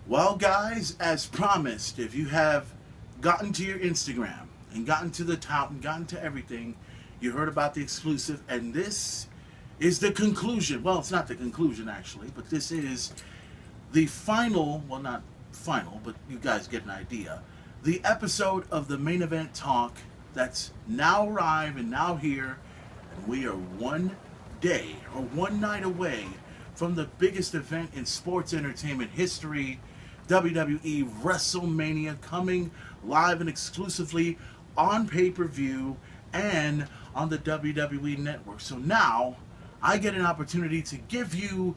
Well, guys, as promised, if you have gotten to your Instagram and gotten to the top and gotten to everything, you heard about the exclusive, and this is the conclusion. Well, it's not the conclusion actually, but this is the final, well, not final, but you guys get an idea. The episode of the main event talk that's now arrived and now here, and we are one day or one night away from the biggest event in sports entertainment history, WWE WrestleMania, coming live and exclusively on pay-per-view and on the WWE Network. So now I get an opportunity to give you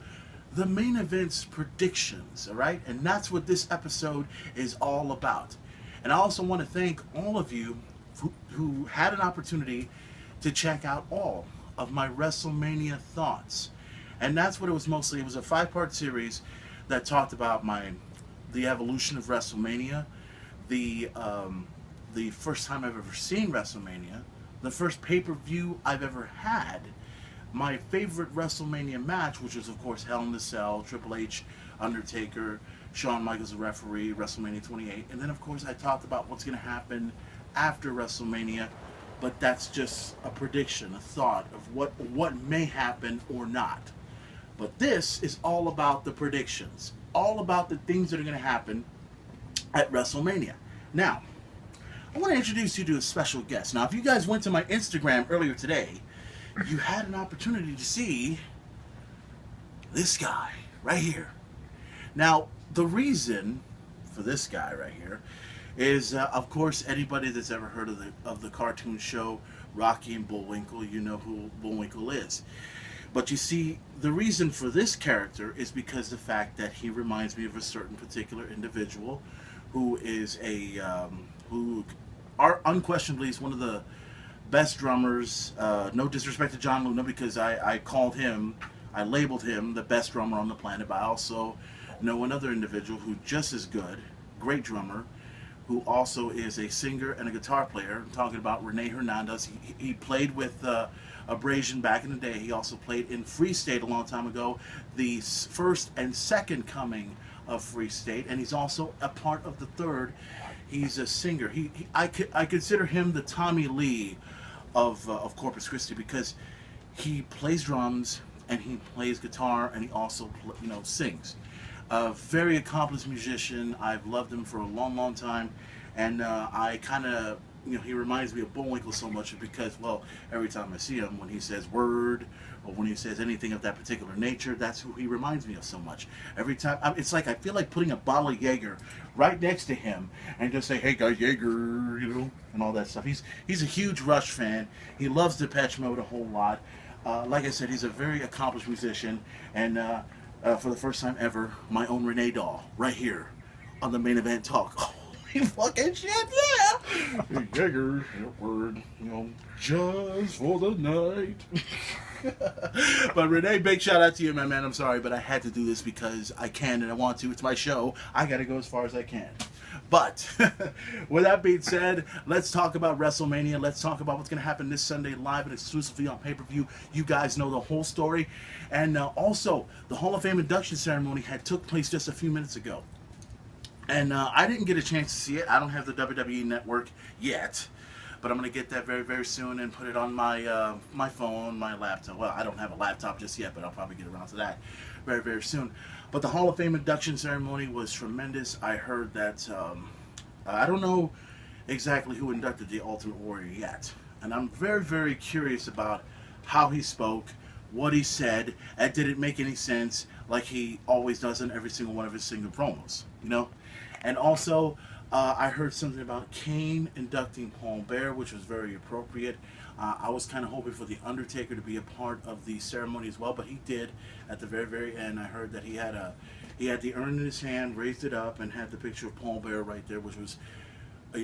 the main event's predictions, all right? And that's what this episode is all about. And I also want to thank all of you who had an opportunity to check out all of my WrestleMania thoughts. And that's what it was mostly. It was a 5-part series that talked about the evolution of WrestleMania, the first time I've ever seen WrestleMania, the first pay-per-view I've ever had, my favorite WrestleMania match, which was of course Hell in a Cell, Triple H, Undertaker, Shawn Michaels the referee, WrestleMania 28, and then of course I talked about what's going to happen after WrestleMania, but that's just a prediction, a thought of what may happen or not. But this is all about the predictions, all about the things that are going to happen at WrestleMania. Now, I want to introduce you to a special guest. Now, if you guys went to my Instagram earlier today, you had an opportunity to see this guy right here. Now, the reason for this guy right here is, of course, anybody that's ever heard of the cartoon show Rocky and Bullwinkle, you know who Bullwinkle is. But you see, the reason for this character is because the fact that he reminds me of a certain particular individual who is who are unquestionably is one of the best drummers. No disrespect to John Luna, because I labeled him the best drummer on the planet, but I also know another individual who just as good, great drummer, who also is a singer and a guitar player. I'm talking about Rene Hernandez. He played with Abrasion back in the day. He also played in Free State a long time ago, the first and second coming of Free State, and he's also a part of the third. He's a singer. I consider him the Tommy Lee of Corpus Christi, because he plays drums and he plays guitar and he also sings. A very accomplished musician. I've loved him for a long time, and I kind of he reminds me of Bullwinkle so much because, well, every time I see him, when he says word or when he says anything of that particular nature, that's who he reminds me of so much. Every time, it's like I feel like putting a bottle of Jaeger right next to him and just say, "Hey guys, Jaeger," and all that stuff. He's a huge Rush fan. He loves Depeche Mode a whole lot. Like I said, he's a very accomplished musician, and for the first time ever, my own Renee doll right here on the main event talk. Holy fucking shit, yeah! Hey, Jaeger, word, just for the night. But Renee, big shout out to you, my man. I'm sorry, but I had to do this because I can and I want to. It's my show. I got to go as far as I can. But with that being said, let's talk about WrestleMania. Let's talk about what's going to happen this Sunday live and exclusively on pay-per-view. You guys know the whole story. And also, the Hall of Fame induction ceremony took place just a few minutes ago. And I didn't get a chance to see it. I don't have the WWE Network yet. But I'm going to get that very, very soon and put it on my my phone, my laptop. Well, I don't have a laptop just yet, but I'll probably get around to that very, very soon. But the Hall of Fame induction ceremony was tremendous. I heard that, I don't know exactly who inducted the Ultimate Warrior yet. And I'm very, very curious about how he spoke, what he said, and did it make any sense, like he always does in every single one of his single promos, And also, I heard something about Kane inducting Paul Bearer, which was very appropriate. I was kind of hoping for The Undertaker to be a part of the ceremony as well, but he did at the very, very end. I heard that he had the urn in his hand, raised it up, and had the picture of Paul Bearer right there, which was,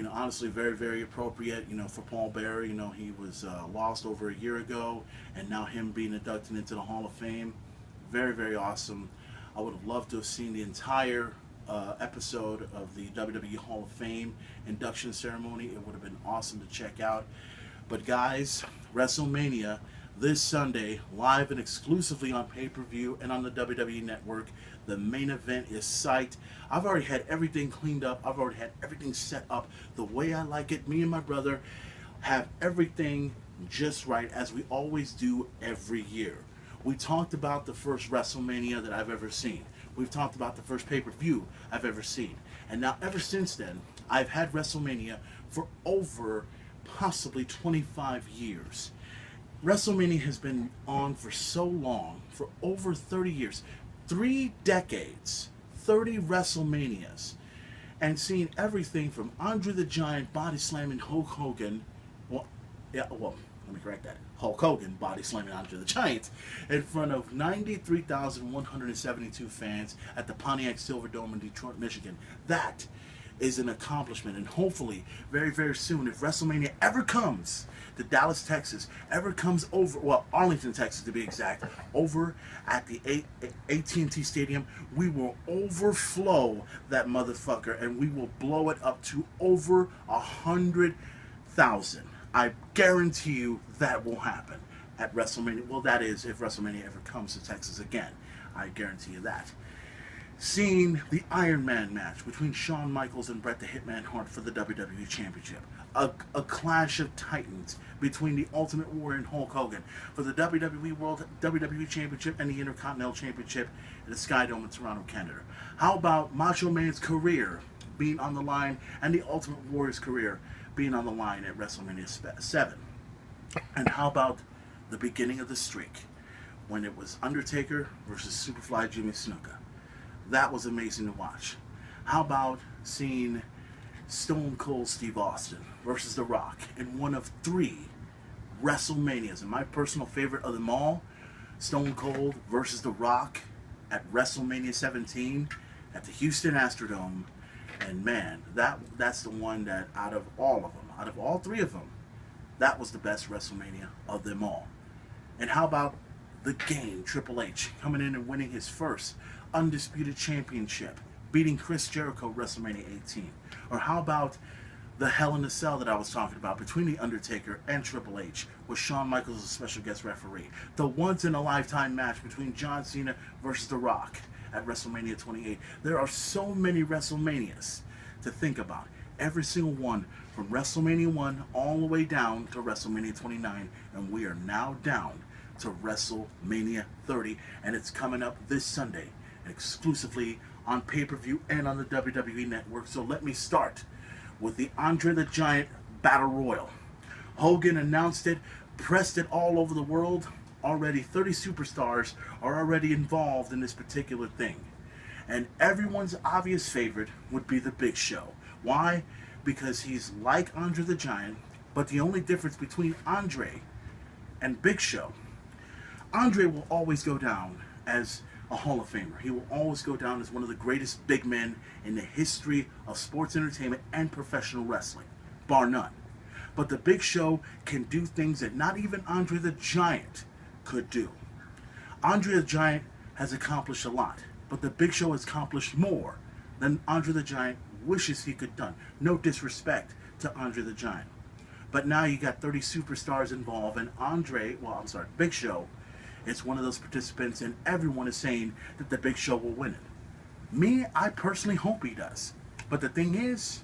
honestly very, very appropriate, for Paul Bearer. He was lost over a year ago, and now him being inducted into the Hall of Fame, very, very awesome. I would have loved to have seen the entire episode of the WWE Hall of Fame induction ceremony. It would have been awesome to check out. But guys, WrestleMania this Sunday, live and exclusively on pay-per-view and on the WWE Network. The main event is psyched. I've already had everything cleaned up. I've already had everything set up the way I like it. Me and my brother have everything just right, as we always do every year. We talked about the first WrestleMania that I've ever seen. We've talked about the first pay-per-view I've ever seen. And now ever since then, I've had WrestleMania for over possibly 25 years. WrestleMania has been on for so long, for over 30 years. 3 decades, 30 WrestleManias. And seeing everything from Andre the Giant body slamming Hulk Hogan. Let me correct that. Hulk Hogan body slamming Andre the Giant in front of 93,172 fans at the Pontiac Silverdome in Detroit, Michigan. That is an accomplishment, and hopefully very, very soon, if WrestleMania ever comes to Dallas, Texas, ever comes over, well, Arlington, Texas to be exact, over at the AT&T Stadium, we will overflow that motherfucker, and we will blow it up to over 100,000. I guarantee you that will happen at WrestleMania. Well, that is, if WrestleMania ever comes to Texas again. I guarantee you that. Seeing the Iron Man match between Shawn Michaels and Bret the Hitman Hart for the WWE Championship. A clash of titans between the Ultimate Warrior and Hulk Hogan for the WWE Championship and the Intercontinental Championship at the Sky Dome in Toronto, Canada. How about Macho Man's career being on the line and the Ultimate Warrior's career being on the line at WrestleMania 7? And how about the beginning of the streak when it was Undertaker versus Superfly Jimmy Snuka? That was amazing to watch. How about seeing Stone Cold Steve Austin versus The Rock in one of 3 WrestleManias? And my personal favorite of them all, Stone Cold versus The Rock at WrestleMania 17 at the Houston Astrodome. And man, that's the one that out of all of them, out of all 3 of them, that was the best WrestleMania of them all. And how about the Game, Triple H, coming in and winning his first undisputed championship, beating Chris Jericho WrestleMania 18? Or how about the Hell in a Cell that I was talking about between The Undertaker and Triple H, with Shawn Michaels as a special guest referee? The once-in-a-lifetime match between John Cena versus The Rock at WrestleMania 28. There are so many WrestleManias to think about. Every single one from WrestleMania 1 all the way down to WrestleMania 29. And we are now down to WrestleMania 30. And it's coming up this Sunday exclusively on pay-per-view and on the WWE Network. So let me start with the Andre the Giant Battle Royal. Hogan announced it, pressed it all over the world. Already 30 superstars are already involved in this particular thing. And everyone's obvious favorite would be the Big Show. Why? Because he's like Andre the Giant, but the only difference between Andre and Big Show, Andre will always go down as a Hall of Famer. He will always go down as one of the greatest big men in the history of sports entertainment and professional wrestling, bar none. But the Big Show can do things that not even Andre the Giant could do. Andre the Giant has accomplished a lot, but the Big Show has accomplished more than Andre the Giant wishes he could done. No disrespect to Andre the Giant. But now you got 30 superstars involved, and Big Show is one of those participants, and everyone is saying that the Big Show will win it. Me, I personally hope he does. But the thing is,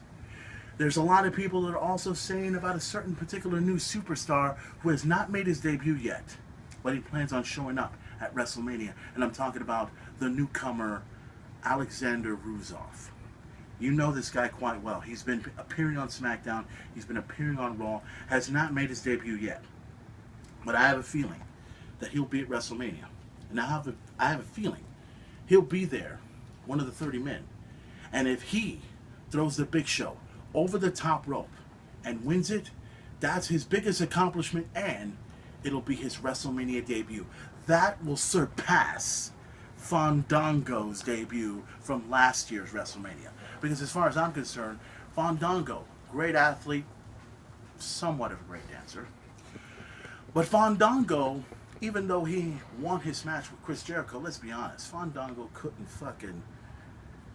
there's a lot of people that are also saying about a certain particular new superstar who has not made his debut yet, but he plans on showing up at WrestleMania. And I'm talking about the newcomer, Alexander Ruzov. You know this guy quite well. He's been appearing on SmackDown. He's been appearing on Raw. Has not made his debut yet. But I have a feeling that he'll be at WrestleMania. And I have a feeling he'll be there, one of the 30 men. And if he throws the Big Show over the top rope and wins it, that's his biggest accomplishment, and it'll be his WrestleMania debut. That will surpass Fandango's debut from last year's WrestleMania. Because as far as I'm concerned, Fandango, great athlete, somewhat of a great dancer. But Fandango, even though he won his match with Chris Jericho, let's be honest, Fandango couldn't fucking,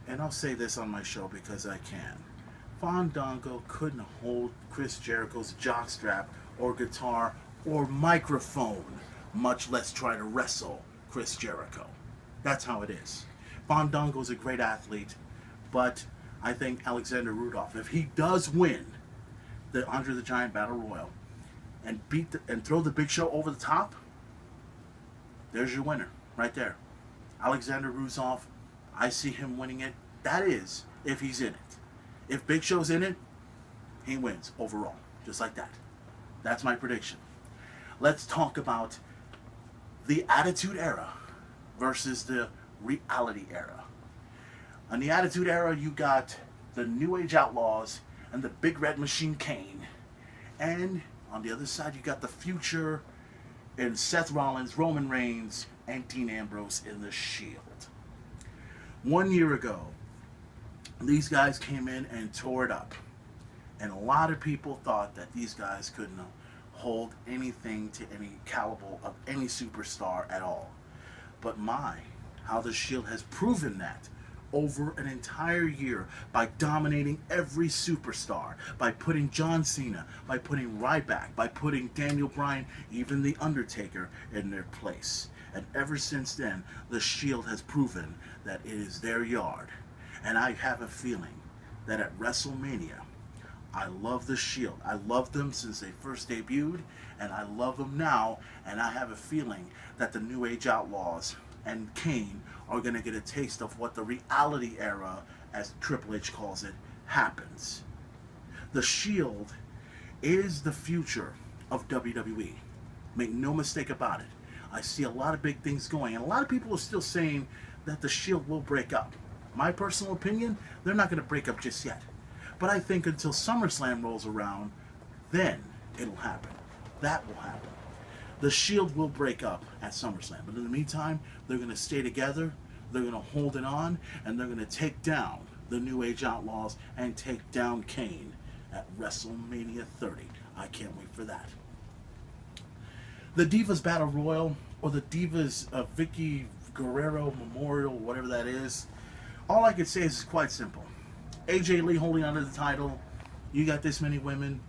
and I'll say this on my show because I can, Fandango couldn't hold Chris Jericho's jockstrap or guitar or microphone, much less try to wrestle Chris Jericho. That's how it is. Fandango's a great athlete, but I think Alexander Rudolph, if he does win the Andre the Giant Battle Royal and and throw the Big Show over the top, there's your winner right there. Alexander Rudolph, I see him winning it. That is, if he's in it. If Big Show's in it, he wins overall, just like that. That's my prediction. Let's talk about the Attitude Era versus the Reality Era. On the Attitude Era, you got the New Age Outlaws and the Big Red Machine Kane. And on the other side, you got the Future and Seth Rollins, Roman Reigns, and Dean Ambrose in the Shield. 1 year ago, these guys came in and tore it up. And a lot of people thought that these guys couldn't hold anything to any caliber of any superstar at all. But my, how the Shield has proven that over an entire year by dominating every superstar, by putting John Cena, by putting Ryback, by putting Daniel Bryan, even The Undertaker in their place. And ever since then, the Shield has proven that it is their yard. And I have a feeling that at WrestleMania, I love the Shield. I loved them since they first debuted, and I love them now, and I have a feeling that the New Age Outlaws and Kane are going to get a taste of what the Reality Era, as Triple H calls it, happens. The Shield is the future of WWE. Make no mistake about it. I see a lot of big things going, and a lot of people are still saying that the Shield will break up. My personal opinion, they're not going to break up just yet. But I think until SummerSlam rolls around, then it'll happen. That will happen. The Shield will break up at SummerSlam. But in the meantime, they're going to stay together, they're going to hold it on, and they're going to take down the New Age Outlaws and take down Kane at WrestleMania 30. I can't wait for that. The Divas Battle Royal, or the Divas Vicky Guerrero Memorial, whatever that is, all I could say is quite simple. AJ Lee holding onto the title. You got this many women.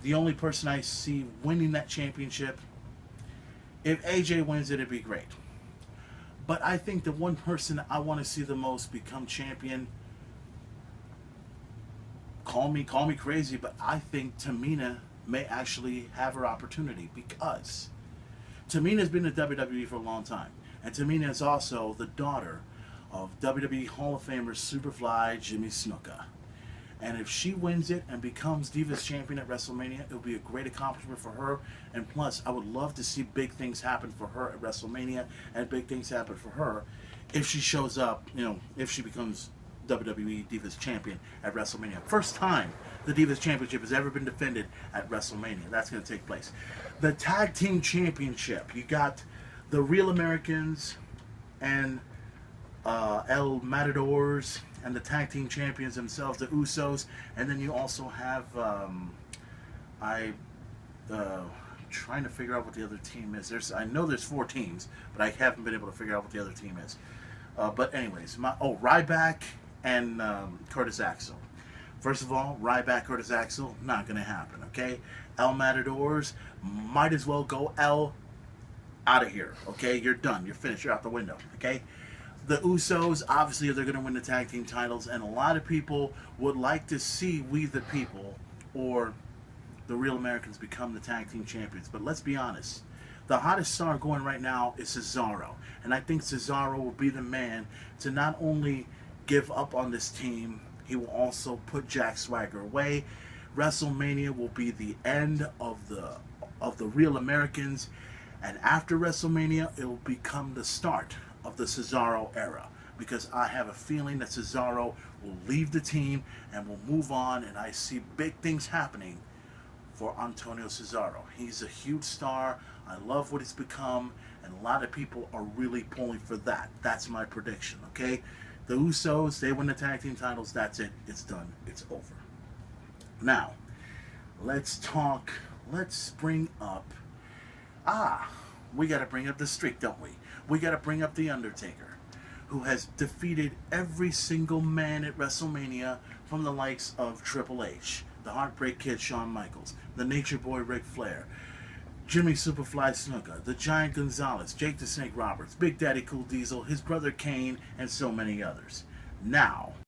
The only person I see winning that championship, if AJ wins it, it'd be great. But I think the one person I want to see the most become champion, call me crazy, but I think Tamina may actually have her opportunity, because Tamina's been in WWE for a long time. And Tamina is also the daughter of WWE Hall of Famer Superfly Jimmy Snuka. And if she wins it and becomes Divas Champion at WrestleMania, it will be a great accomplishment for her. And plus, I would love to see big things happen for her at WrestleMania, and big things happen for her if she shows up, if she becomes WWE Divas Champion at WrestleMania. First time the Divas Championship has ever been defended at WrestleMania. That's going to take place. The Tag Team Championship, you got the Real Americans and El Matadors, and the tag team champions themselves, the Usos, and then you also have trying to figure out what the other team is. I know there's 4 teams, but I haven't been able to figure out what the other team is. But anyways, Ryback and Curtis Axel. First of all, Ryback, Curtis Axel, not going to happen. Okay, El Matadors, might as well go El out of here. Okay, you're done. You're finished. You're out the window. Okay. The Usos, obviously, they're going to win the tag team titles, and a lot of people would like to see We the People or the Real Americans become the tag team champions. But let's be honest, the hottest star going right now is Cesaro, and I think Cesaro will be the man to not only give up on this team, he will also put Jack Swagger away. WrestleMania will be the end of the Real Americans, and after WrestleMania, it will become the start of the Cesaro era, because I have a feeling that Cesaro will leave the team and will move on, and I see big things happening for Antonio Cesaro. He's a huge star. I love what he's become, and a lot of people are really pulling for that. That's my prediction, okay? The Usos, they win the tag team titles. That's it. It's done. It's over. Now, let's bring up, we got to bring up the streak, don't we? We got to bring up The Undertaker, who has defeated every single man at WrestleMania, from the likes of Triple H, the Heartbreak Kid Shawn Michaels, the Nature Boy Ric Flair, Jimmy Superfly Snuka, the Giant Gonzalez, Jake the Snake Roberts, Big Daddy Cool Diesel, his brother Kane, and so many others. Now,